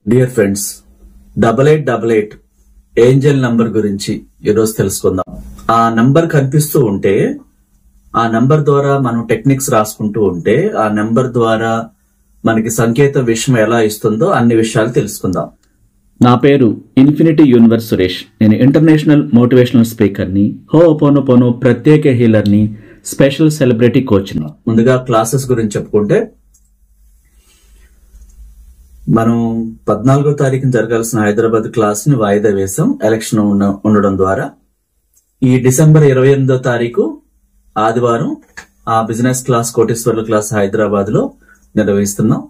Dear friends, 8888 Angel number గురించి ఈరోజు తెలుసుకుందాం. ఆ నంబర్ కనిపిస్తూ ఉంటే ఆ నంబర్ ద్వారా మనం టెక్నిక్స్ రాసుకుంటూ ఉంటే ఆ నంబర్ ద్వారా మనకి సంకేత విషయం ఎలా ఇస్తుందో అన్ని విషయాలు తెలుసుకుందాం. నా పేరు ఇన్ఫినిటీ యూనివర్స్ సురేష్. నేను ఇంటర్నేషనల్ మోటివేషనల్ స్పీకర్ని, హోపోనోపోనో ప్రత్యేక హీలర్ని, స్పెషల్ సెలబ్రిటీ కోచ్ని. ముందుగా క్లాసెస్ గురించి చెప్పుకుంటే, మనం 14వ తారీఖున జరగాల్సిన హైదరాబాద్ క్లాస్ ని వాయిదా వేశాం ఎలక్షన్ ఉండడం ద్వారా. ఈ డిసెంబర్ 28వ తారీఖు ఆదివారం ఆ బిజినెస్ క్లాస్, కోటేశ్వర్ల క్లాస్ హైదరాబాద్ లో నిర్వహిస్తున్నాం.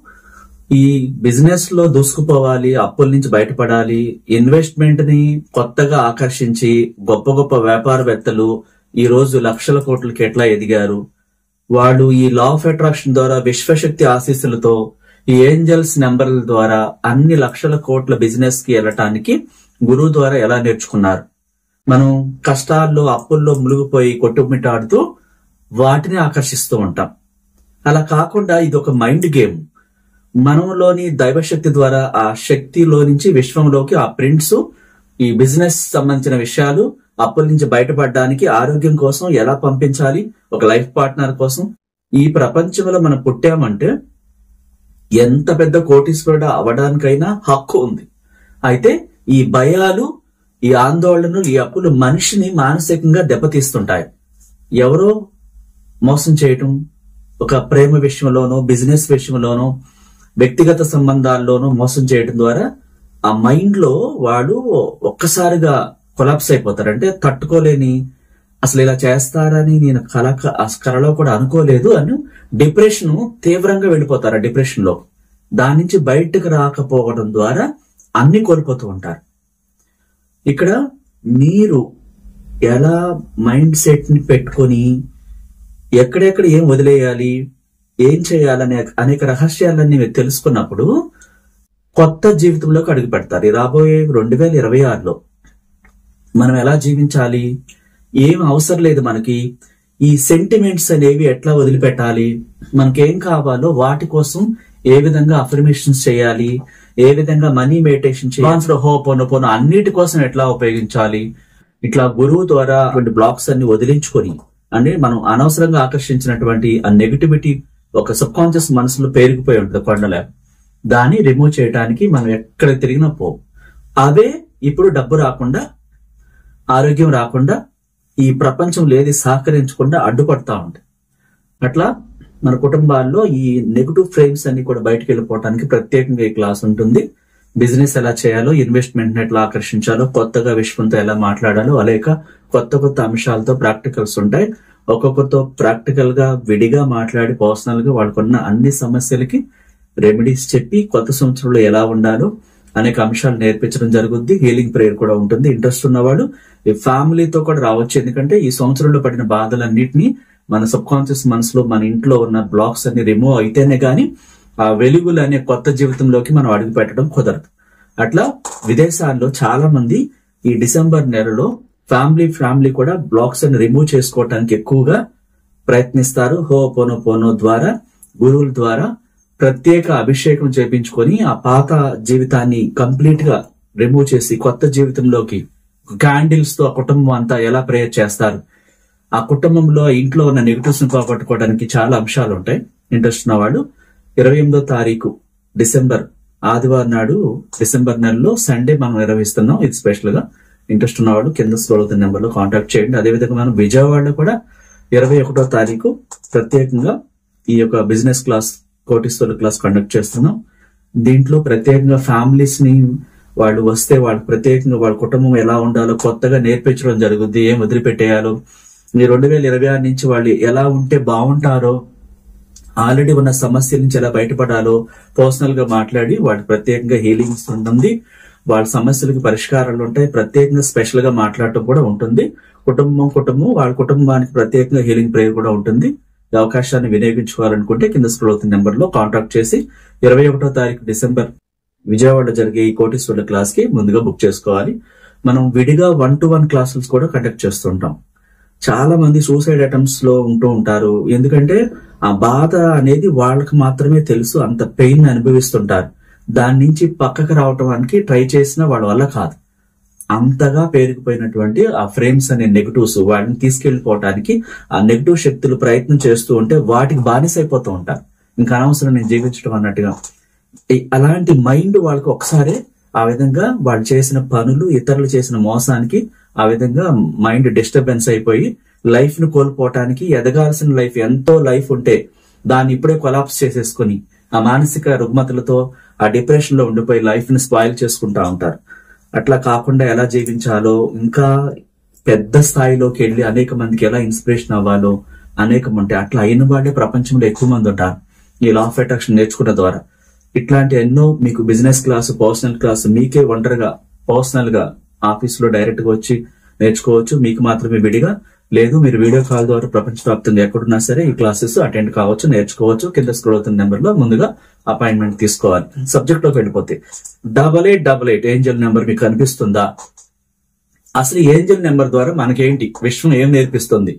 ఈ బిజినెస్ లో దూసుకుపోవాలి, అప్పుల నుంచి బయటపడాలి, ఇన్వెస్ట్మెంట్ ని కొత్తగా ఆకర్షించి గొప్ప గొప్ప వ్యాపారవేత్తలు ఈ రోజు లక్షల కోట్లకి ఎట్లా ఎదిగారు, వాళ్ళు ఈ లా ఆఫ్ అట్రాక్షన్ ద్వారా విశ్వశక్తి ఆశీస్సులతో ఈ ఏంజల్స్ నెంబర్ల ద్వారా అన్ని లక్షల కోట్ల బిజినెస్ కి వెళ్ళటానికి గురువు ద్వారా ఎలా నేర్చుకున్నారు. మనం కష్టాల్లో అప్పుల్లో మునిగిపోయి కొట్టుమిట్టాడుతూ వాటిని ఆకర్షిస్తూ ఉంటాం. అలా కాకుండా ఇది ఒక మైండ్ గేమ్. మనలోని దైవశక్తి ద్వారా ఆ శక్తిలో నుంచి విశ్వంలోకి ఆ ప్రింట్స్, ఈ బిజినెస్ సంబంధించిన విషయాలు, అప్పుల నుంచి బయటపడడానికి, ఆరోగ్యం కోసం ఎలా పంపించాలి, ఒక లైఫ్ పార్ట్నర్ కోసం. ఈ ప్రపంచంలో మనం పుట్టామంటే ఎంత పెద్ద కోటీశ్వరుడు అవడానికైనా హక్కు ఉంది. అయితే ఈ భయాలు, ఈ ఆందోళనలు, ఈ అప్పులు మనిషిని మానసికంగా దెబ్బతీస్తుంటాయి. ఎవరో మోసం చేయటం, ఒక ప్రేమ విషయంలోనో, బిజినెస్ విషయంలోనో, వ్యక్తిగత సంబంధాల్లోనూ మోసం చేయడం ద్వారా ఆ మైండ్ లో వాడు ఒక్కసారిగా కొలాప్స్ అయిపోతారు. అంటే తట్టుకోలేని, అసలు ఇలా చేస్తారని నేను కలలో కూడా అనుకోలేదు అని డిప్రెషన్ తీవ్రంగా వెళ్ళిపోతారు. ఆ డిప్రెషన్ లో దాని నుంచి బయటకు రాకపోవడం ద్వారా అన్ని కోల్పోతూ ఉంటారు. ఇక్కడ మీరు ఎలా మైండ్ సెట్ ని పెట్టుకొని ఎక్కడెక్కడ ఏం వదిలేయాలి, ఏం చేయాలనే అనేక రహస్యాలన్నీ మీరు తెలుసుకున్నప్పుడు కొత్త జీవితంలోకి అడుగు పెడతారు. రాబోయే 2026లో మనం ఎలా జీవించాలి, ఏం అవసరం లేదు మనకి, ఈ సెంటిమెంట్స్ అనేవి ఎట్లా వదిలిపెట్టాలి, మనకేం కావాలో వాటి కోసం ఏ విధంగా అఫర్మేషన్స్ చేయాలి, ఏ విధంగా మనీ మెడిటేషన్ చేయాలి, హోపోనోపోనో అన్నిటి కోసం ఎట్లా ఉపయోగించాలి, ఇట్లా గురువు ద్వారా బ్లాక్స్ అన్ని వదిలించుకొని, అంటే మనం అనవసరంగా ఆకర్షించినటువంటి ఆ నెగిటివిటీ ఒక సబ్ కాన్షియస్ మనసులో పేరుకుపోయి ఉంటుంది కొండలే, దాన్ని రిమూవ్ చేయడానికి మనం ఎక్కడ తిరిగినా అవే ఇప్పుడు డబ్బు రాకుండా, ఆరోగ్యం రాకుండా, ఈ ప్రపంచం లేది సహకరించకుండా అడ్డుపడతా ఉంటాయి. అట్లా మన కుటుంబాల్లో ఈ నెగిటివ్ ఫ్రేమ్స్ అన్ని కూడా బయటకు వెళ్ళిపోవడానికి ప్రత్యేకంగా ఈ క్లాస్ ఉంటుంది. బిజినెస్ ఎలా చేయాలో, ఇన్వెస్ట్మెంట్ ఎట్లా ఆకర్షించాలో, కొత్తగా విశ్వంతో ఎలా మాట్లాడాలో, అలాగే కొత్త కొత్త అంశాలతో ప్రాక్టికల్స్ ఉంటాయి. ఒక్కొక్కరితో ప్రాక్టికల్ గా విడిగా మాట్లాడి పర్సనల్ గా వాళ్ళకున్న అన్ని సమస్యలకి రెమెడీస్ చెప్పి కొత్త సంవత్సరంలో ఎలా ఉండాలో అనేక అంశాలు నేర్పించడం జరుగుద్ది. హీలింగ్ ప్రేయర్ కూడా ఉంటుంది. ఇంట్రెస్ట్ ఉన్నవాడు ఈ ఫ్యామిలీతో కూడా రావచ్చు. ఎందుకంటే ఈ సంవత్సరంలో పడిన బాధలన్నింటినీ మన సబ్ కాన్షియస్ మనసులో, మన ఇంట్లో ఉన్న బ్లాక్స్ అన్ని రిమూవ్ అయితేనే గానీ ఆ వెలుగులు అనే కొత్త జీవితంలోకి మనం అడుగు పెట్టడం కుదరదు. అట్లా విదేశాల్లో చాలా మంది ఈ డిసెంబర్ నెలలో ఫ్యామిలీ కూడా బ్లాక్స్ అన్ని రిమూవ్ చేసుకోవటానికి ఎక్కువగా ప్రయత్నిస్తారు. హోపోనోపోనో ద్వారా, గురువుల ద్వారా ప్రత్యేక అభిషేకం చేపించుకొని ఆ పాత జీవితాన్ని కంప్లీట్ గా రిమూవ్ చేసి కొత్త జీవితంలోకి క్యాండిల్స్ తో ఆ కుటుంబం అంతా ఎలా ప్రేయర్ చేస్తారు, ఆ కుటుంబంలో ఇంట్లో ఉన్న నెగిటివ్స్ ని పోగొట్టుకోవడానికి చాలా అంశాలు ఉంటాయి. ఇంట్రెస్ట్ ఉన్న వాళ్ళు 28వ తారీఖు డిసెంబర్ ఆదివారం నాడు డిసెంబర్ నెలలో సండే మనం నిర్వహిస్తున్నాం. ఇది స్పెషల్ గా ఇంట్రెస్ట్ ఉన్నవాళ్ళు కింద స్క్రోల్ అవుతున్న నెంబర్ లో కాంటాక్ట్ చేయండి. అదేవిధంగా మనం విజయవాడలో కూడా 21వ తారీఖు ప్రత్యేకంగా ఈ యొక్క బిజినెస్ క్లాస్, కోటీశ్వరుల క్లాస్ కండక్ట్ చేస్తున్నాం. దీంట్లో ప్రత్యేకంగా ఫ్యామిలీస్ ని వాళ్ళు వస్తే వాళ్ళకి ప్రత్యేకంగా వాళ్ళ కుటుంబం ఎలా ఉండాలో కొత్తగా నేర్పించడం జరుగుద్ది. ఏం వదిలిపెట్టేయాలో, ఈ 2026 నుంచి వాళ్ళు ఎలా ఉంటే బాగుంటారో, ఆల్రెడీ ఉన్న సమస్యల నుంచి ఎలా బయటపడాలో పర్సనల్ గా మాట్లాడి వాళ్ళకి ప్రత్యేకంగా హీలింగ్స్ ఉంటుంది. వాళ్ళ సమస్యలకు పరిష్కారాలు ఉంటాయి. ప్రత్యేకంగా స్పెషల్ గా మాట్లాడటం కూడా ఉంటుంది. కుటుంబం వాళ్ళ కుటుంబానికి ప్రత్యేకంగా హీలింగ్ ప్రేయర్ కూడా ఉంటుంది. ఈ అవకాశాన్ని వినియోగించుకోవాలనుకుంటే కింద స్క్రోల్ అవుతున్న నెంబర్ లో కాంటాక్ట్ చేసి 21వ తారీఖు డిసెంబర్ విజయవాడలో జరిగే ఈ కోటీశ్వరుల క్లాస్ కి ముందుగా బుక్ చేసుకోవాలి. మనం విడిగా 1-to-1 క్లాసెస్ కూడా కండక్ట్ చేస్తుంటాం. చాలా మంది సూసైడ్ అటెంప్ట్స్ లో ఉంటూ ఉంటారు. ఎందుకంటే ఆ బాధ అనేది వాళ్ళకి మాత్రమే తెలుసు, అంత పెయిన్ అనుభవిస్తుంటారు. దాని నుంచి పక్కకు రావటానికి ట్రై చేసినా వాళ్ళ వల్ల కాదు. అంతగా పేరుకుపోయినటువంటి ఆ ఫ్రేమ్స్ అనే నెగటివ్స్ వాటిని తీసుకెళ్లిపోవటానికి ఆ నెగటివ్ శక్తులు ప్రయత్నం చేస్తూ ఉంటే వాటికి బానిసైపోతూ ఉంటారు. ఇంకా అనవసరం నేను జీవించడం అన్నట్టుగా. అలాంటి మైండ్ వాళ్ళకి ఒకసారి ఆ విధంగా వాళ్ళు చేసిన పనులు, ఇతరులు చేసిన మోసానికి ఆ విధంగా మైండ్ డిస్టర్బెన్స్ అయిపోయి లైఫ్ ను కోల్పోవటానికి, ఎదగాల్సిన లైఫ్ ఎంతో లైఫ్ ఉంటే దాన్ని ఇప్పుడే కొలాప్స్ చేసేసుకుని ఆ మానసిక రుగ్మతలతో ఆ డిప్రెషన్ లో ఉండిపోయి లైఫ్ ని స్పాయిల్ చేసుకుంటా ఉంటారు. అట్లా కాకుండా ఎలా జీవించాలో, ఇంకా పెద్ద స్థాయిలోకి వెళ్ళి అనేక మందికి ఎలా ఇన్స్పిరేషన్ అవ్వాలో అనేకం ఉంటాయి. అట్లా అయిన వాళ్ళే ప్రపంచంలో ఎక్కువ మంది ఉంటారు ఈ లా ఆఫ్ అట్రాక్షన్ నేర్చుకున్న ద్వారా. ఇట్లాంటి ఎన్నో మీకు బిజినెస్ క్లాసు, పర్సనల్ క్లాసు మీకే ఒంటరిగా పర్సనల్ గా ఆఫీస్ లో డైరెక్ట్ గా వచ్చి నేర్చుకోవచ్చు. మీకు మాత్రమే విడిగా లేదు, మీరు వీడియో కాల్ ద్వారా ప్రపంచవ్యాప్తంగా ఎక్కడున్నా సరే ఈ క్లాసెస్ అటెండ్ కావచ్చు, నేర్చుకోవచ్చు. కింద స్క్రోల్ అవుతున్న నెంబర్ లో ముందుగా అపాయింట్మెంట్ తీసుకోవాలి. సబ్జెక్ట్ లోకి వెళ్ళిపోతే 8888 ఏంజల్ నెంబర్ మీకు కనిపిస్తుందా? అసలు ఏంజల్ నెంబర్ ద్వారా మనకేంటి, విశ్వం ఏం నేర్పిస్తుంది,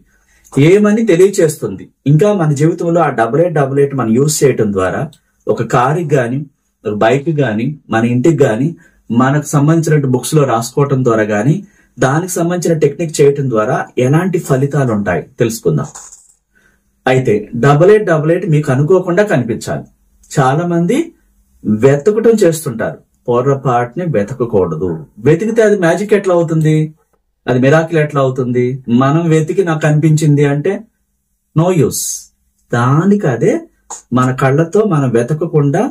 ఏమని తెలియచేస్తుంది? ఇంకా మన జీవితంలో ఆ 8888 మనం యూజ్ చేయటం ద్వారా ఒక కారుకి గాని, ఒక బైక్ గాని, మన ఇంటికి గాని, మనకు సంబంధించిన బుక్స్ లో రాసుకోవటం ద్వారా గాని, దానికి సంబంధించిన టెక్నిక్ చేయటం ద్వారా ఎలాంటి ఫలితాలు ఉంటాయి తెలుసుకుందాం. అయితే 8888 మీకు అనుకోకుండా కనిపించాలి. చాలా మంది వెతకటం చేస్తుంటారు, పొరపాటుని వెతకకూడదు. వెతికితే అది మ్యాజిక్ ఎట్లా అవుతుంది, అది మిరాకిల్ ఎట్లా అవుతుంది? మనం వెతికి నాకు కనిపించింది అంటే నో యూస్. దానికి అదే మన కళ్ళతో మనం వెతకకుండా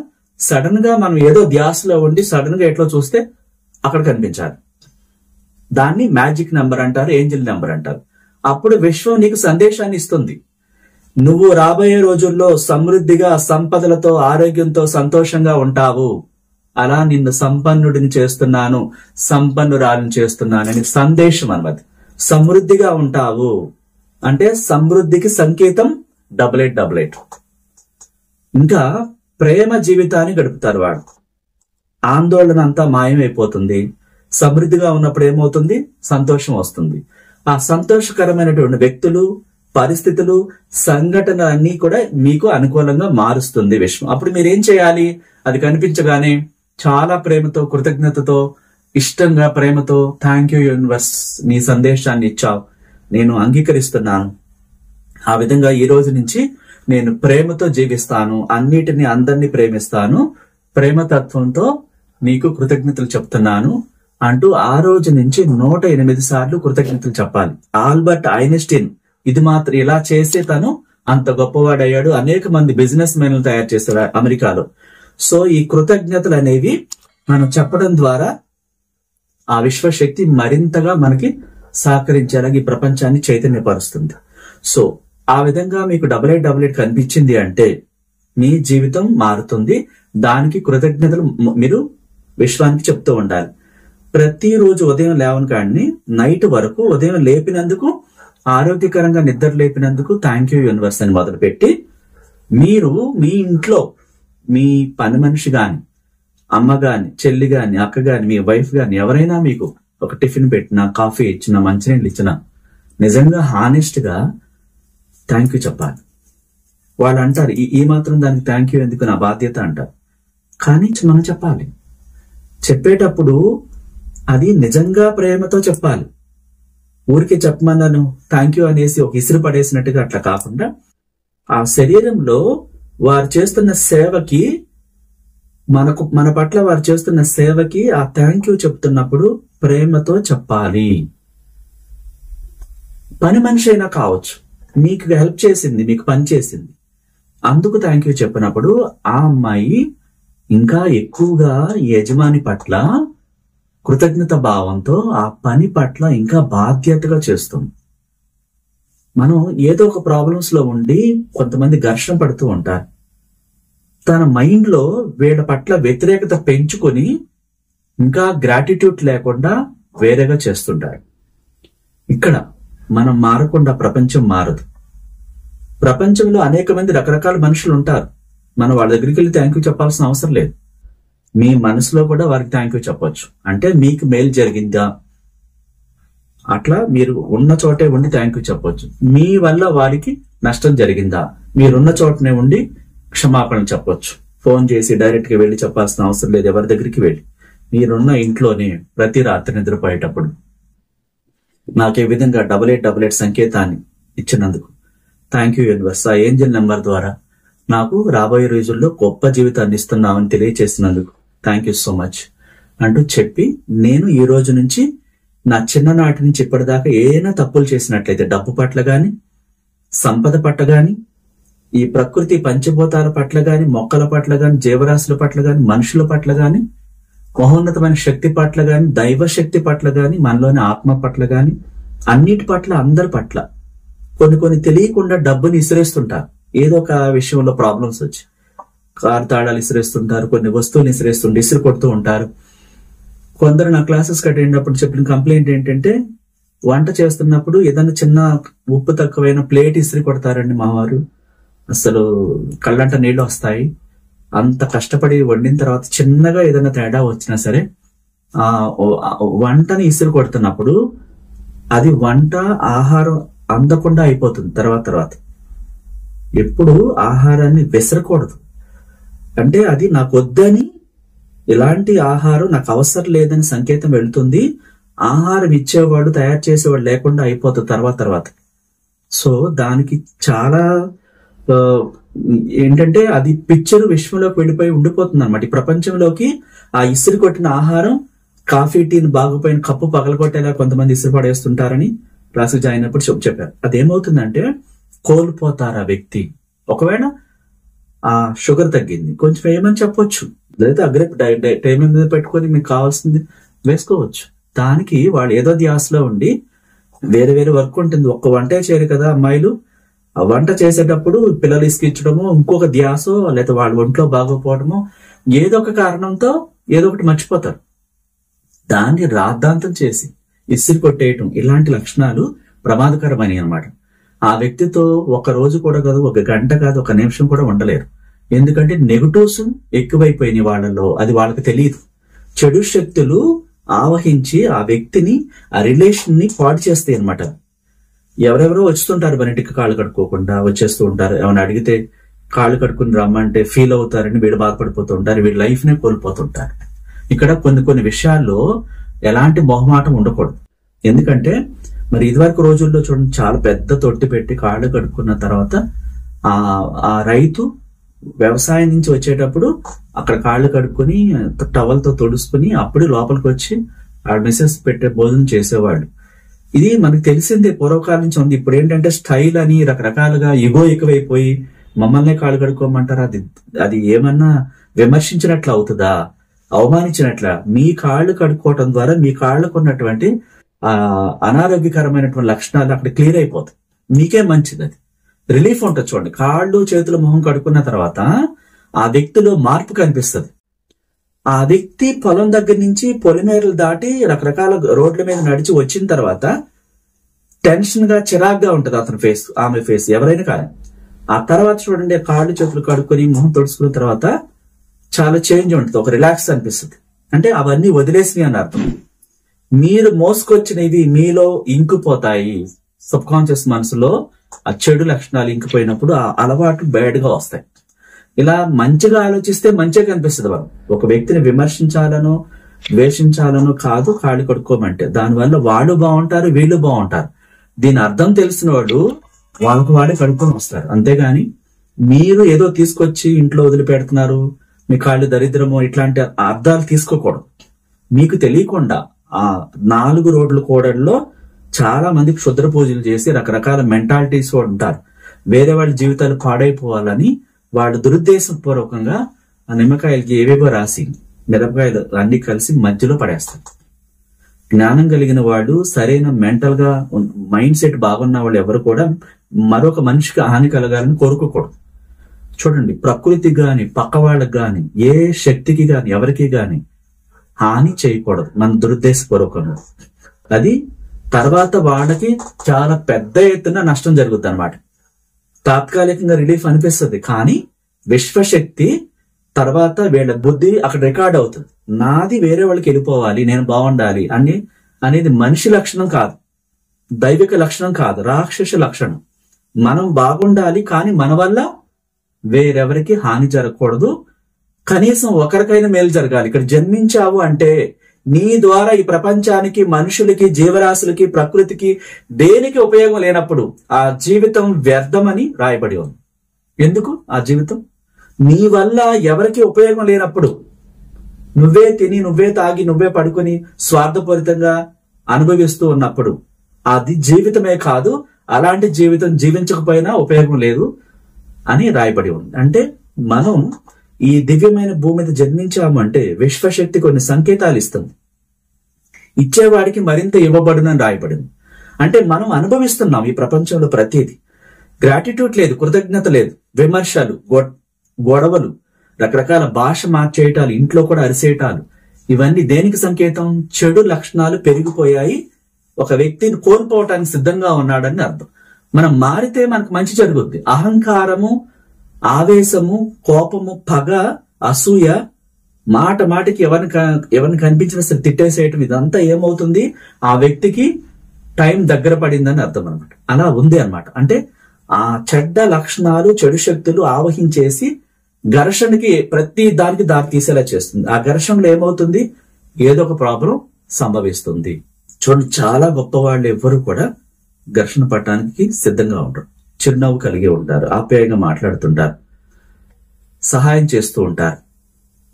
సడన్ గా మనం ఏదో ధ్యాసలో ఉండి సడన్ గా ఎట్లా చూస్తే అక్కడ కనిపించాలి. దాన్ని మ్యాజిక్ నెంబర్ అంటారు, ఏంజల్ నెంబర్ అంటారు. అప్పుడు విశ్వం నీకు సందేశాన్ని ఇస్తుంది. నువ్వు రాబోయే రోజుల్లో సమృద్ధిగా, సంపదలతో, ఆరోగ్యంతో, సంతోషంగా ఉంటావు. అలా నిన్ను సంపన్నుడిని చేస్తున్నాను, సంపన్నురాలిని చేస్తున్నాను అని సందేశం అన్నది. సమృద్ధిగా ఉంటావు అంటే సమృద్ధికి సంకేతం 8888. ఇంకా ప్రేమ జీవితాన్ని గడుపుతారు వాడు. ఆందోళన అంతా మాయమైపోతుంది. సమృద్ధిగా ఉన్నప్పుడు ఏమవుతుంది? సంతోషం వస్తుంది. ఆ సంతోషకరమైనటువంటి వ్యక్తులు, పరిస్థితులు, సంఘటనలు అన్ని కూడా మీకు అనుకూలంగా మారుస్తుంది విశ్వం. అప్పుడు మీరేం చేయాలి? అది కనిపించగానే చాలా ప్రేమతో, కృతజ్ఞతతో, ఇష్టంగా, ప్రేమతో థ్యాంక్ యూ యూనివర్స్, నీ సందేశాన్ని ఇచ్చావు, నేను అంగీకరిస్తున్నాను. ఆ విధంగా ఈ రోజు నుంచి నేను ప్రేమతో జీవిస్తాను, అన్నిటిని అందరినీ ప్రేమిస్తాను, ప్రేమతత్వంతో నీకు కృతజ్ఞతలు చెప్తున్నాను అంటూ ఆ రోజు నుంచి 108 సార్లు కృతజ్ఞతలు చెప్పాలి. ఆల్బర్ట్ ఐన్స్టీన్ ఇది మాత్రం ఇలా చేసే తను అంత గొప్పవాడయ్యాడు. అనేక మంది బిజినెస్ మెన్లు తయారు చేశారు అమెరికాలో. సో ఈ కృతజ్ఞతలు అనేవి మనం చెప్పడం ద్వారా ఆ విశ్వశక్తి మరింతగా మనకి సహకరించేలాగా ఈ ప్రపంచాన్ని చైతన్యపరుస్తుంది. సో ఆ విధంగా మీకు 8888 కనిపించింది అంటే మీ జీవితం మారుతుంది. దానికి కృతజ్ఞతలు మీరు విశ్వానికి చెప్తూ ఉండాలి. ప్రతిరోజు ఉదయం లేవని కానీ నైట్ వరకు, ఉదయం లేపినందుకు, ఆరోగ్యకరంగా నిద్ర లేపినందుకు థ్యాంక్ యూ యూనివర్స్ అని మొదలుపెట్టి, మీరు మీ ఇంట్లో మీ పని మనిషి గాని, అమ్మ గాని, చెల్లి గాని, అక్క గాని, మీ వైఫ్ గాని ఎవరైనా మీకు ఒక టిఫిన్ పెట్టినా, కాఫీ ఇచ్చినా, మంచినీళ్ళు ఇచ్చినా నిజంగా హానెస్ట్ గా థ్యాంక్ యూ చెప్పాలి. వాళ్ళు అంటారు ఈ మాత్రం దానికి థ్యాంక్ యూ ఎందుకు, నా బాధ్యత అంటారు. కానీ మనం చెప్పాలి. చెప్పేటప్పుడు అది నిజంగా ప్రేమతో చెప్పాలి. ఊరికి చెప్పమన్నాను థ్యాంక్ యూ అనేసి ఒక ఇసురు పడేసినట్టుగా అట్లా కాకుండా ఆ శరీరంలో వారు చేస్తున్న సేవకి, మన పట్ల వారు చేస్తున్న సేవకి ఆ థ్యాంక్ యూ చెప్తున్నప్పుడు ప్రేమతో చెప్పాలి. పని మనిషి అయినా కావచ్చు, మీకు హెల్ప్ చేసింది, మీకు పని చేసింది, అందుకు థ్యాంక్ యూ చెప్పినప్పుడు ఆ అమ్మాయి ఇంకా ఎక్కువగా యజమాని పట్ల కృతజ్ఞత భావంతో ఆ పని పట్ల ఇంకా బాధ్యతగా చేస్తుంది. మనం ఏదో ఒక ప్రాబ్లమ్స్ లో ఉండి కొంతమంది ఘర్షణ పడుతూ ఉంటారు. తన మైండ్ లో వీళ్ళ పట్ల వ్యతిరేకత పెంచుకొని ఇంకా గ్రాటిట్యూడ్ లేకుండా వేరేగా చేస్తుంటారు. ఇక్కడ మనం మారకుండా ప్రపంచం మారదు. ప్రపంచంలో అనేక మంది రకరకాల మనుషులు ఉంటారు. మనం వాళ్ళ దగ్గరికి వెళ్ళి థ్యాంక్ యూ చెప్పాల్సిన అవసరం లేదు. మీ మనసులో కూడా వారికి థ్యాంక్ యూ చెప్పొచ్చు. అంటే మీకు మేలు జరిగిందా, అట్లా మీరు ఉన్న చోటే ఉండి థ్యాంక్ యూ చెప్పొచ్చు. మీ వల్ల వారికి నష్టం జరిగిందా, మీరున్న చోటనే ఉండి క్షమాపణ చెప్పొచ్చు. ఫోన్ చేసి డైరెక్ట్ గా వెళ్ళి చెప్పాల్సిన అవసరం లేదు. ఎవరి దగ్గరికి వెళ్ళి మీరున్న ఇంట్లోనే ప్రతి రాత్రి నిద్రపోయేటప్పుడు నాకు ఈ విధంగా 8888 సంకేతాన్ని ఇచ్చినందుకు థ్యాంక్ యూ యూనివర్స్. ఆ ఏంజల్ నెంబర్ ద్వారా నాకు రాబోయే రోజుల్లో గొప్ప జీవితాన్ని ఇస్తున్నామని తెలియచేసినందుకు థ్యాంక్ యూ సో మచ్ అంటూ చెప్పి, నేను ఈ రోజు నుంచి నా చిన్ననాటి నుంచి ఇప్పటిదాకా ఏదైనా తప్పులు చేసినట్లయితే డబ్బు పట్ల గాని, సంపద పట్ల గాని, ఈ ప్రకృతి పంచభూతాల పట్ల గాని, మొక్కల పట్ల గాని, జీవరాశుల పట్ల గాని, మనుషుల పట్ల గాని, మహోన్నతమైన శక్తి పట్ల గాని, దైవ శక్తి పట్ల గాని, మనలోని ఆత్మ పట్ల గాని, అన్నిటి పట్ల, అందరి పట్ల కొన్ని తెలియకుండా డబ్బుని ఇసిరేస్తుంటారు. ఏదో ఒక విషయంలో ప్రాబ్లమ్స్ వచ్చి కారు తాళాలు ఇసిరేస్తుంటారు, కొన్ని వస్తువులు ఇసిరి కొడుతూ ఉంటారు. కొందరు నా క్లాసెస్ అటెండ్ అప్పుడు చెప్పిన కంప్లైంట్ ఏంటంటే, వంట చేస్తున్నప్పుడు ఏదైనా చిన్న ఉప్పు తక్కువైన ప్లేట్ ఇసిరి కొడతారండి మా వారు. అసలు కళ్ళంట నీళ్లు వస్తాయి. అంత కష్టపడి వండిన తర్వాత చిన్నగా ఏదైనా తేడా వచ్చినా సరే ఆ వంటని ఇసిరి కొడుతున్నప్పుడు అది వంట ఆహారం అందకుండా అయిపోతుంది. తర్వాత ఎప్పుడు ఆహారాన్ని విసరకూడదు. అంటే అది నాకు వద్దని, ఇలాంటి ఆహారం నాకు అవసరం లేదని సంకేతం వెళ్తుంది. ఆహారం ఇచ్చేవాడు, తయారు చేసేవాడు లేకుండా అయిపోతుంది తర్వాత. సో దానికి చాలా ఏంటంటే అది పిక్చర్ విశ్వంలోకి వెళ్ళిపోయి ఉండిపోతుంది అనమాట. ఈ ప్రపంచంలోకి ఆ ఇసిరి కొట్టిన ఆహారం, కాఫీ టీని బాగుపోయిన కప్పు పగలగొట్టేలా కొంతమంది ఇసిరి పడేస్తుంటారని క్లాసు జాయిన్ అయినప్పుడు చెప్పారు. అదేమవుతుందంటే కోల్పోతారు ఆ వ్యక్తి. ఒకవేళ ఆ షుగర్ తగ్గింది, కొంచెం ఏమని చెప్పొచ్చు, లేదా అగ్రెప్ టైం మీద పెట్టుకొని మీకు కావాల్సింది వేసుకోవచ్చు. దానికి వాళ్ళు ఏదో ధ్యాసలో ఉండి వేరే వర్క్ ఉంటుంది. ఒక్క వంటే చేయరు కదా అమ్మాయిలు. ఆ వంట చేసేటప్పుడు పిల్లలు ఇసుకిచ్చడమో, ఇంకొక ధ్యాసో, లేదా వాళ్ళ ఒంట్లో బాగోపోవడమో, ఏదో ఒక కారణంతో ఏదో ఒకటి మర్చిపోతారు. దాన్ని రాద్ధాంతం చేసి ఇసిరి కొట్టేయటం, ఇలాంటి లక్షణాలు ప్రమాదకరమని అన్నమాట. ఆ వ్యక్తితో ఒక రోజు కూడా కాదు, ఒక గంట కాదు, ఒక నిమిషం కూడా ఉండలేరు. ఎందుకంటే నెగటివ్స్ ఎక్కువైపోయినాయి వాళ్ళలో. అది వాళ్ళకి తెలియదు. చెడు శక్తులు ఆవహించి ఆ వ్యక్తిని, ఆ రిలేషన్ ని పాడు చేస్తాయి అనమాట. ఎవరెవరో వచ్చుతుంటారు, బయటికి కాళ్ళు కడుక్కోకుండా వచ్చేస్తూ ఉంటారు. ఏమైనా అడిగితే కాళ్ళు కడుక్కుని రమ్మంటే ఫీల్ అవుతారని వీళ్ళు బాధపడిపోతూ ఉంటారు. వీళ్ళ లైఫ్ నే కోల్పోతుంటారు. ఇక్కడ కొన్ని విషయాల్లో ఎలాంటి మొహమాటం ఉండకూడదు. ఎందుకంటే మరి ఇదివరకు రోజుల్లో చూడండి, చాలా పెద్ద తొట్టి పెట్టి కాళ్ళు కడుక్కున్న తర్వాత ఆ రైతు వ్యవసాయం నుంచి వచ్చేటప్పుడు అక్కడ కాళ్ళు కడుక్కొని టవల్తో తొడుచుకుని అప్పుడు లోపలికి వచ్చి ఆ మిసెస్ పెట్టే భోజనం చేసేవాళ్ళు. ఇది మనకు తెలిసిందే, పూర్వకాలం నుంచి ఉంది. ఇప్పుడు ఏంటంటే స్టైల్ అని రకరకాలుగా ఇగో ఎక్కువైపోయి మమ్మల్నే కాళ్ళు కడుక్కోమంటారు. అది ఏమన్నా విమర్శించినట్లు అవుతుందా, అవమానించినట్ల? మీ కాళ్ళు కడుక్కోవటం ద్వారా మీ కాళ్ళకు ఉన్నటువంటి అనారోగ్యకరమైనటువంటి లక్షణాలు అక్కడ క్లియర్ అయిపోతాయి. మీకే మంచిది, అది రిలీఫ్ ఉంటుంది. చూడండి, కాళ్ళు చేతులు మొహం కడుక్కున్న తర్వాత ఆ వ్యక్తిలో మార్పు కనిపిస్తుంది. ఆ వ్యక్తి పొలం దగ్గర నుంచి పొలిమేరలు దాటి రకరకాల రోడ్ల మీద నడిచి వచ్చిన తర్వాత టెన్షన్ గా, చిరాగ్గా ఉంటుంది అతని ఫేస్, ఆమె ఫేస్, ఎవరైనా కానీ. ఆ తర్వాత చూడండి, కాళ్ళు చేతులు కడుక్కొని మొహం తొడుచుకున్న తర్వాత చాలా చేంజ్ ఉంటుంది, ఒక రిలాక్స్ అనిపిస్తుంది. అంటే అవన్నీ వదిలేసినాయి అని అర్థం. మీరు మోసుకొచ్చినవి మీలో ఇంకిపోతాయి. సబ్ కాన్షియస్ మనసులో ఆ చెడు లక్షణాలు ఇంకిపోయినప్పుడు ఆ అలవాట్లు బ్యాడ్ గా వస్తాయి. ఇలా మంచిగా ఆలోచిస్తే మంచిగా కనిపిస్తుంది. వాళ్ళు ఒక వ్యక్తిని విమర్శించాలనో ద్వేషించాలనో కాదు కాళ్ళు కడుక్కోమంటే. దానివల్ల వాళ్ళు బాగుంటారు, వీళ్ళు బాగుంటారు. దీని అర్థం తెలిసిన వాళ్ళు వాళ్ళకు వాళ్ళే కడుక్కొని వస్తారు. అంతేగాని మీరు ఏదో తీసుకొచ్చి ఇంట్లో వదిలిపెడుతున్నారు, మీ కాళ్ళు దరిద్రమో, ఇట్లాంటి అర్థాలు తీసుకోకూడదు. మీకు తెలియకుండా ఆ 4 రోడ్ల కూడల్లో చాలా మంది క్షుద్ర పూజలు చేసి రకరకాల మెంటాలిటీస్ ఉంటారు. వేరే వాళ్ళ జీవితాలు పాడైపోవాలని వాళ్ళు దురుద్దేశపూర్వకంగా ఆ నిమ్మకాయలకి ఏవేవో రాసి మిరపకాయలు అన్ని కలిసి మధ్యలో పడేస్తారు. జ్ఞానం కలిగిన వాళ్ళు, సరైన మెంటల్ గా మైండ్ సెట్ బాగున్న వాళ్ళు ఎవరు కూడా మరొక మనిషికి హాని కలగాలని కోరుకోకూడదు. చూడండి, ప్రకృతికి గాని, పక్క వాళ్ళకి గాని, ఏ శక్తికి గాని, ఎవరికి గాని హాని చేయకూడదు మన దురుద్దేశపూర్వకంగా. అది తర్వాత వాళ్ళకి చాలా పెద్ద ఎత్తున నష్టం జరుగుతుంది అనమాట. తాత్కాలికంగా రిలీఫ్ అనిపిస్తుంది, కానీ విశ్వశక్తి తర్వాత వీళ్ళ బుద్ధి అక్కడ రికార్డ్ అవుతుంది. నాది వేరే వాళ్ళకి వెళ్ళిపోవాలి, నేను బాగుండాలి అనేది మనిషి లక్షణం కాదు, దైవిక లక్షణం కాదు, రాక్షస లక్షణం. మనం బాగుండాలి, కానీ మన వల్ల వేరెవరికి హాని జరగకూడదు. కనీసం ఒకరికైనా మేలు జరగాలి. ఇక్కడ జన్మించావు అంటే నీ ద్వారా ఈ ప్రపంచానికి, మనుషులకి, జీవరాశులకి, ప్రకృతికి దేనికి ఉపయోగం లేనప్పుడు ఆ జీవితం వ్యర్థమని రాయబడి ఉంది. ఎందుకు ఆ జీవితం? నీ వల్ల ఎవరికి ఉపయోగం లేనప్పుడు, నువ్వే తిని, నువ్వే తాగి, నువ్వే పడుకొని స్వార్థపూరితంగా అనుభవిస్తూ ఉన్నప్పుడు అది జీవితమే కాదు. అలాంటి జీవితం జీవించకపోయినా ఉపయోగం లేదు అని రాయబడి ఉంది. అంటే మనం ఈ దివ్యమైన భూమి మీద జన్మించాము అంటే విశ్వశక్తి కొన్ని సంకేతాలు ఇస్తుంది. ఇచ్చేవాడికి మరింత ఇవ్వబడునని రాయబడింది. అంటే మనం అనుభవిస్తున్నాం ఈ ప్రపంచంలో ప్రతిదీ. గ్రాటిట్యూడ్ లేదు, కృతజ్ఞత లేదు, విమర్శలు, గొడవలు, రకరకాల భాష మార్చేయటాలు, ఇంట్లో కూడా అరిసేయటాలు, ఇవన్నీ దేనికి సంకేతం? చెడు లక్షణాలు పెరిగిపోయాయి, ఒక వ్యక్తిని కోల్పోవటానికి సిద్ధంగా ఉన్నాడని అర్థం. మనం మారితే మనకు మంచి జరుగుద్ది. అహంకారము, ఆవేశము, కోపము, పగ, అసూయ, మాట మాటికి ఎవరిని కనిపించిన సరే తిట్టేసేయటం, ఇదంతా ఏమవుతుంది? ఆ వ్యక్తికి టైం దగ్గర పడిందని అర్థం అనమాట. అలా ఉంది అనమాట. అంటే ఆ చెడ్డ లక్షణాలు, చెడు శక్తులు ఆవహించేసి ఘర్షణకి, ప్రతి దానికి దారి తీసేలా చేస్తుంది. ఆ ఘర్షణలో ఏమవుతుంది? ఏదో ఒక ప్రాబ్లం సంభవిస్తుంది. చూడండి, చాలా గొప్ప వాళ్ళు ఎవ్వరూ కూడా ఘర్షణ పడటానికి సిద్ధంగా ఉంటారు. చిరునవ్వు కలిగి ఉంటారు, ఆప్యాయంగా మాట్లాడుతుంటారు, సహాయం చేస్తూ ఉంటారు,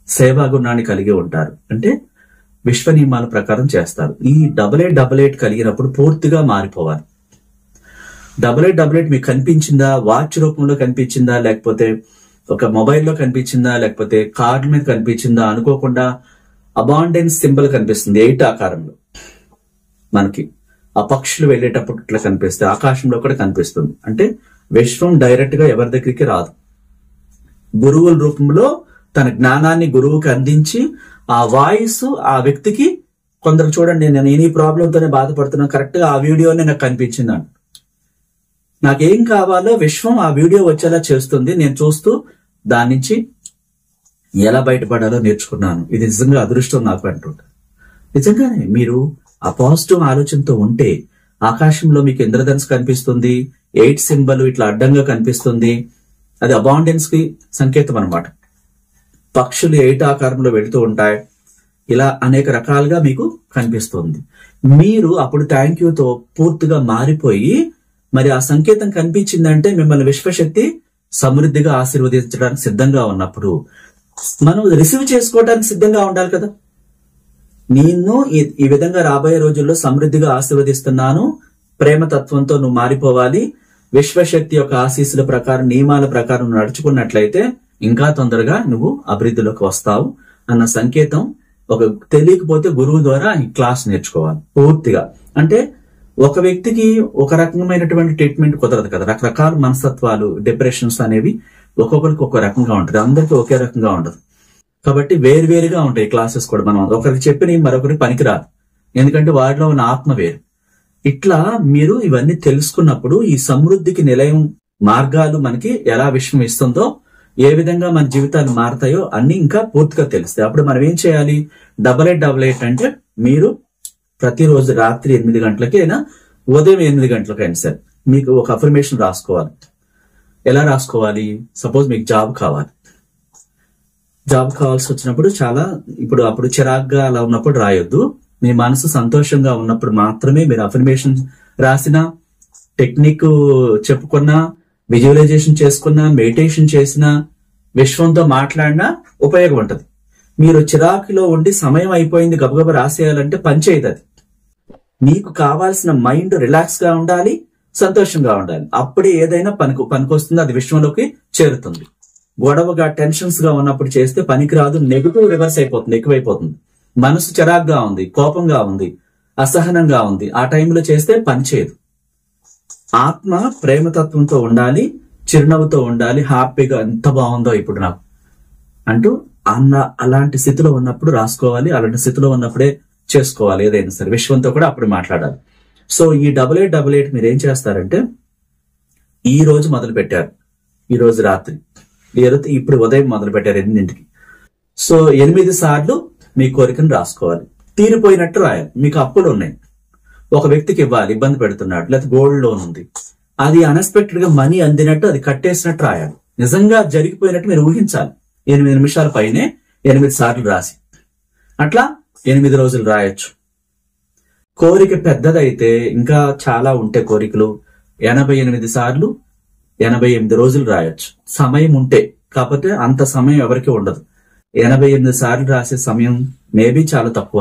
సేవా గుణాన్ని కలిగి ఉంటారు. అంటే విశ్వ నియమాల ప్రకారం చేస్తారు. ఈ 8888 కలిగినప్పుడు పూర్తిగా మారిపోవాలి. 8888 మీకు కనిపించిందా? వాచ్ రూపంలో కనిపించిందా, లేకపోతే ఒక మొబైల్లో కనిపించిందా, లేకపోతే కార్డు మీద కనిపించిందా? అనుకోకుండా అబాండెన్స్ సింబల్ కనిపిస్తుంది 8 ఆకారంలో. మనకి ఆ పక్షులు వెళ్ళేటప్పుడు ఇట్లా కనిపిస్తే ఆకాశంలో కూడా కనిపిస్తుంది. అంటే విశ్వం డైరెక్ట్ గా ఎవరి దగ్గరికి రాదు. గురువుల రూపంలో తన జ్ఞానాన్ని గురువుకి అందించి ఆ వాయిస్ ఆ వ్యక్తికి, కొందరు చూడండి, నేను ఈ ప్రాబ్లంతోనే బాధపడుతున్నాను, కరెక్ట్ గా ఆ వీడియోనే నాకు కనిపించింది అంట. నాకేం కావాలో విశ్వం ఆ వీడియో వచ్చేలా చేస్తుంది. నేను చూస్తూ దాని నుంచి ఎలా బయటపడాలో నేర్చుకున్నాను. ఇది నిజంగా అదృష్టం నాకు అంటుంటారు. నిజంగానే మీరు ఆ పాజిటివ్ ఆలోచనతో ఉంటే ఆకాశంలో మీకు ఇంద్రధనుసు కనిపిస్తుంది, 8 సింబల్ ఇట్లా అడ్డంగా కనిపిస్తుంది. అది అబాండెన్స్ కి సంకేతం అనమాట. పక్షులు 8 ఆకారంలో వెళుతూ ఉంటాయి. ఇలా అనేక రకాలుగా మీకు కనిపిస్తుంది. మీరు అప్పుడు థ్యాంక్ యూతో పూర్తిగా మారిపోయి, మరి ఆ సంకేతం కనిపించిందంటే మిమ్మల్ని విశ్వశక్తి సమృద్ధిగా ఆశీర్వదించడానికి సిద్ధంగా ఉన్నప్పుడు మనం రిసీవ్ చేసుకోవడానికి సిద్ధంగా ఉండాలి కదా. నిన్ను ఈ విధంగా రాబోయే రోజుల్లో సమృద్ధిగా ఆశీర్వదిస్తున్నాను, ప్రేమతత్వంతో నువ్వు మారిపోవాలి, విశ్వశక్తి యొక్క ఆశీస్సుల ప్రకారం, నియమాల ప్రకారం నడుచుకున్నట్లయితే ఇంకా తొందరగా నువ్వు అభివృద్ధిలోకి వస్తావు అన్న సంకేతం. ఒక తెలియకపోతే గురువు ద్వారా ఈ క్లాస్ నేర్చుకోవాలి పూర్తిగా. అంటే ఒక వ్యక్తికి ఒక రకమైనటువంటి ట్రీట్మెంట్ కుదరదు కదా. రకరకాల మనస్తత్వాలు, డిప్రెషన్స్ అనేవి ఒక్కొక్కరికి ఒక్కో రకంగా ఉంటుంది, అందరికీ ఒకే రకంగా ఉండదు. కాబట్టి వేరువేరుగా ఉంటాయి క్లాసెస్ కూడా. మనం ఒకరికి చెప్పిన మరొకరికి పనికిరాదు, ఎందుకంటే వారిలో ఉన్న ఆత్మ వేరు. ఇట్లా మీరు ఇవన్నీ తెలుసుకున్నప్పుడు ఈ సమృద్ధికి నిలయం మార్గాలు మనకి ఎలా విశ్వం ఇస్తుందో, ఏ విధంగా మన జీవితాలు మారతాయో అన్ని ఇంకా పూర్తిగా తెలుస్తాయి. అప్పుడు మనం ఏం చేయాలి? 8888 అంటే మీరు ప్రతిరోజు రాత్రి 8 గంటలకి అయినా ఉదయం 8 గంటలకైనా సరే మీకు ఒక అఫర్మేషన్ రాసుకోవాలి. ఎలా రాసుకోవాలి? సపోజ్ మీకు జాబ్ కావాలి, జాబ్ కావాల్సి వచ్చినప్పుడు అప్పుడు చిరాగ్గా అలా ఉన్నప్పుడు రాయొద్దు. మీ మనసు సంతోషంగా ఉన్నప్పుడు మాత్రమే మీరు అఫర్మేషన్ రాసినా, టెక్నిక్ చెప్పుకున్నా, విజువలైజేషన్ చేసుకున్నా, మెడిటేషన్ చేసినా, విశ్వంతో మాట్లాడినా ఉపయోగం ఉంటుంది. మీరు చిరాకులో ఉండి సమయం అయిపోయింది గబగబా రాసేయాలంటే పని చేయదు. అది మీకు కావాల్సిన మైండ్ రిలాక్స్ గా ఉండాలి, సంతోషంగా ఉండాలి. అప్పుడే ఏదైనా పనికొస్తుంది, అది విశ్వంలోకి చేరుతుంది. గొడవగా టెన్షన్స్ గా ఉన్నప్పుడు చేస్తే పనికి రాదు, నెగిటివ్ రివర్స్ అయిపోతుంది, ఎక్కువైపోతుంది. మనసు చిరాగ్గా ఉంది, కోపంగా ఉంది, అసహనంగా ఉంది, ఆ టైంలో చేస్తే పని చేయదు. ఆత్మ ప్రేమతత్వంతో ఉండాలి, చిరునవ్వుతో ఉండాలి, హ్యాపీగా ఎంత బాగుందో ఇప్పుడు నాకు అంటూ అలాంటి స్థితిలో ఉన్నప్పుడు రాసుకోవాలి. అలాంటి స్థితిలో ఉన్నప్పుడే చేసుకోవాలి ఏదైనా సరే. విశ్వంతో కూడా అప్పుడు మాట్లాడాలి. సో ఈ 8888 మీరు ఏం చేస్తారంటే, ఈ రోజు మొదలు పెట్టారు, ఈ రోజు రాత్రి, ఇప్పుడు ఉదయం మొదలు పెట్టారు 8ంటికి. సో 8 సార్లు మీ కోరికను రాసుకోవాలి. తీరిపోయినట్టు రాయాలి. మీకు అప్పులు ఉన్నాయి, ఒక వ్యక్తికి ఇవ్వాలి, ఇబ్బంది పెడుతున్నాడు, లేకపోతే గోల్డ్ లోన్ ఉంది, అది అన్ఎక్స్పెక్టెడ్ గా మనీ అందినట్టు, అది కట్టేసినట్టు రాయాలి. నిజంగా జరిగిపోయినట్టు మీరు ఊహించాలి. 8 నిమిషాల పైనే 8 సార్లు రాసి అట్లా 8 రోజులు రాయొచ్చు. కోరిక పెద్దదైతే ఇంకా చాలా ఉంటే కోరికలు 88 సార్లు 88 రోజులు రాయొచ్చు. సమయం ఉంటే, కాకపోతే అంత సమయం ఎవరికి ఉండదు. 88 సార్లు రాసే సమయం మేబీ చాలా తక్కువ.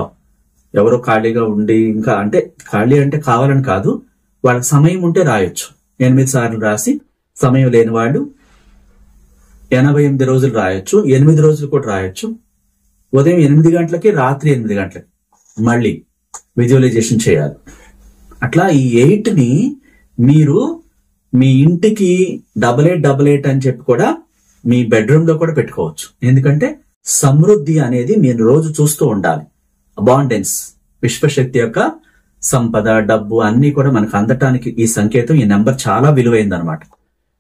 ఎవరో ఖాళీగా ఉండి ఇంకా అంటే ఖాళీ అంటే కావాలని కాదు, వాళ్ళకి సమయం ఉంటే రాయొచ్చు. 8 సార్లు రాసి సమయం లేని వాళ్ళు 88 రోజులు రాయొచ్చు. 8 రోజులు కూడా రాయొచ్చు. ఉదయం 8 గంటలకి రాత్రి 8 గంటలకి మళ్ళీ విజువలైజేషన్ చేయాలి. అట్లా ఈ 8ని మీరు మీ ఇంటికి 8888 అని చెప్పి కూడా మీ బెడ్రూమ్ లో కూడా పెట్టుకోవచ్చు. ఎందుకంటే సమృద్ధి అనేది మీరు రోజు చూస్తూ ఉండాలి. అబాండెన్స్, విశ్వశక్తి యొక్క సంపద, డబ్బు అన్ని కూడా మనకు అందటానికి ఈ సంకేతం, ఈ నెంబర్ చాలా విలువైంది అనమాట.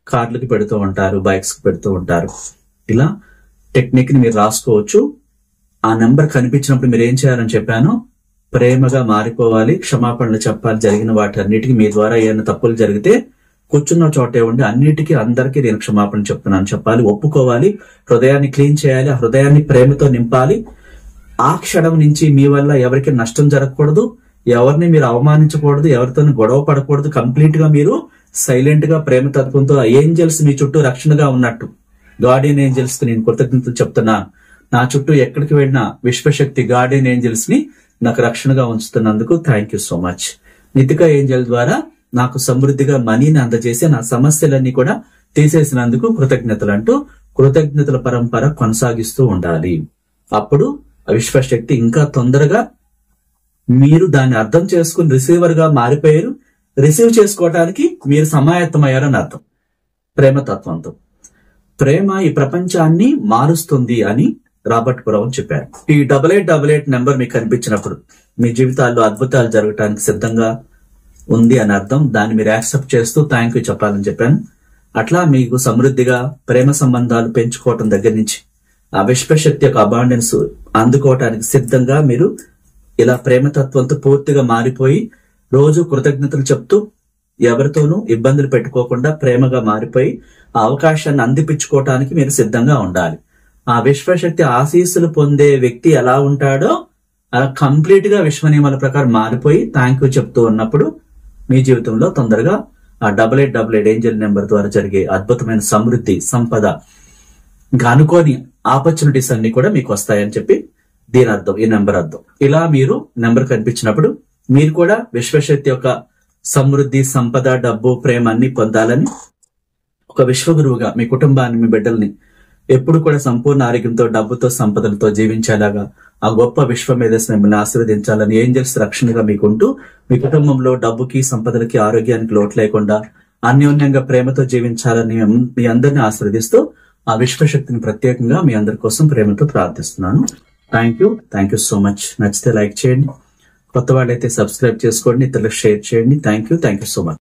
కార్లకి పెడుతూ ఉంటారు, బైక్స్ కి పెడుతూ ఉంటారు. ఇలా టెక్నిక్ ని మీరు రాసుకోవచ్చు. ఆ నెంబర్ కనిపించినప్పుడు మీరు ఏం చేయాలని చెప్పాను, ప్రేమగా మారిపోవాలి, క్షమాపణలు చెప్పాలి. జరిగిన వాటి అన్నిటికీ మీ ద్వారా ఏమైనా తప్పులు జరిగితే కూర్చున్న చోటే ఉండి అన్నిటికీ అందరికీ నేను క్షమాపణ చెప్తున్నాను చెప్పాలి, ఒప్పుకోవాలి, హృదయాన్ని క్లీన్ చేయాలి, ఆ హృదయాన్ని ప్రేమతో నింపాలి. ఆ క్షణం నుంచి మీ వల్ల ఎవరికి నష్టం జరగకూడదు, ఎవరిని మీరు అవమానించకూడదు, ఎవరితో గొడవ పడకూడదు. కంప్లీట్ గా మీరు సైలెంట్ గా ప్రేమతత్వంతో ఏంజల్స్ మీ చుట్టూ రక్షణగా ఉన్నట్టు, గార్డియన్ ఏంజల్స్ కి నేను కృతజ్ఞతలు చెప్తున్నాను. నా చుట్టూ ఎక్కడికి వెళ్ళినా విశ్వశక్తి గార్డియన్ ఏంజల్స్ ని నాకు రక్షణగా ఉంచుతున్నందుకు thank you so much. Nitika angel ద్వారా నాకు సమృద్ధిగా మనీని అందజేసి నా సమస్యలన్నీ కూడా తీసేసినందుకు కృతజ్ఞతలు అంటూ కృతజ్ఞతల పరంపర కొనసాగిస్తూ ఉండాలి. అప్పుడు విశ్వశక్తి ఇంకా తొందరగా మీరు దాన్ని అర్థం చేసుకుని రిసీవర్ గా మారిపోయారు. రిసీవ్ చేసుకోవటానికి మీరు సమాయత్తమయ్యారని అర్థం. ప్రేమతత్వంతో ప్రేమ ఈ ప్రపంచాన్ని మారుస్తుంది అని రాబర్ట్ బ్రౌన్ చెప్పారు. ఈ 8888 నెంబర్ మీకు కనిపించినప్పుడు మీ జీవితాల్లో అద్భుతాలు జరగటానికి సిద్ధంగా ఉంది అని అర్థం. దాన్ని మీరు యాక్సెప్ట్ చేస్తూ థ్యాంక్ యూ చెప్పాలని చెప్పాను. అట్లా మీకు సమృద్ధిగా ప్రేమ సంబంధాలు పెంచుకోవటం దగ్గర నుంచి ఆ విశ్వశక్తి యొక్క అబాండెన్స్ అందుకోవటానికి సిద్ధంగా మీరు ఇలా ప్రేమతత్వంతో పూర్తిగా మారిపోయి రోజు కృతజ్ఞతలు చెప్తూ ఎవరితోనూ ఇబ్బందులు పెట్టుకోకుండా ప్రేమగా మారిపోయి ఆ అవకాశాన్ని అందిపించుకోవటానికి మీరు సిద్ధంగా ఉండాలి. ఆ విశ్వశక్తి ఆశీస్సులు పొందే వ్యక్తి ఎలా ఉంటాడో అలా కంప్లీట్ గా విశ్వ నియమాల ప్రకారం మారిపోయి థ్యాంక్ యూ చెప్తూ ఉన్నప్పుడు మీ జీవితంలో తొందరగా ఆ 8888 ఏంజల్ నెంబర్ ద్వారా జరిగే అద్భుతమైన సమృద్ధి, సంపద, ఇంకా అనుకోని ఆపర్చునిటీస్ అన్ని కూడా మీకు వస్తాయని చెప్పి దీని అర్థం, ఈ నెంబర్ అర్థం. ఇలా మీరు నెంబర్ కనిపించినప్పుడు మీరు కూడా విశ్వశక్తి యొక్క సమృద్ధి, సంపద, డబ్బు, ప్రేమ అన్ని పొందాలని ఒక విశ్వగురువుగా మీ కుటుంబాన్ని, మీ బిడ్డల్ని ఎప్పుడు కూడా సంపూర్ణ ఆరోగ్యంతో, డబ్బుతో, సంపదలతో జీవించేలాగా ఆ గొప్ప విశ్వ మేధస్ మిమ్మల్ని ఆశీర్వదించాలని ఏంజల్స్ రక్షణగా మీకుంటూ మీ కుటుంబంలో డబ్బుకి, సంపదలకి, ఆరోగ్యానికి లోటు లేకుండా అన్యోన్యంగా ప్రేమతో జీవించాలని మీ అందరినీ ఆశీర్వదిస్తూ ఆ విశ్వశక్తిని ప్రత్యేకంగా మీ అందరి కోసం ప్రేమతో ప్రార్థిస్తున్నాను. Thank you so much. నచ్చితే లైక్ చేయండి, కొత్త వాళ్ళైతే సబ్స్క్రైబ్ చేసుకోండి, ఇతరులకు షేర్ చేయండి. Thank you so much.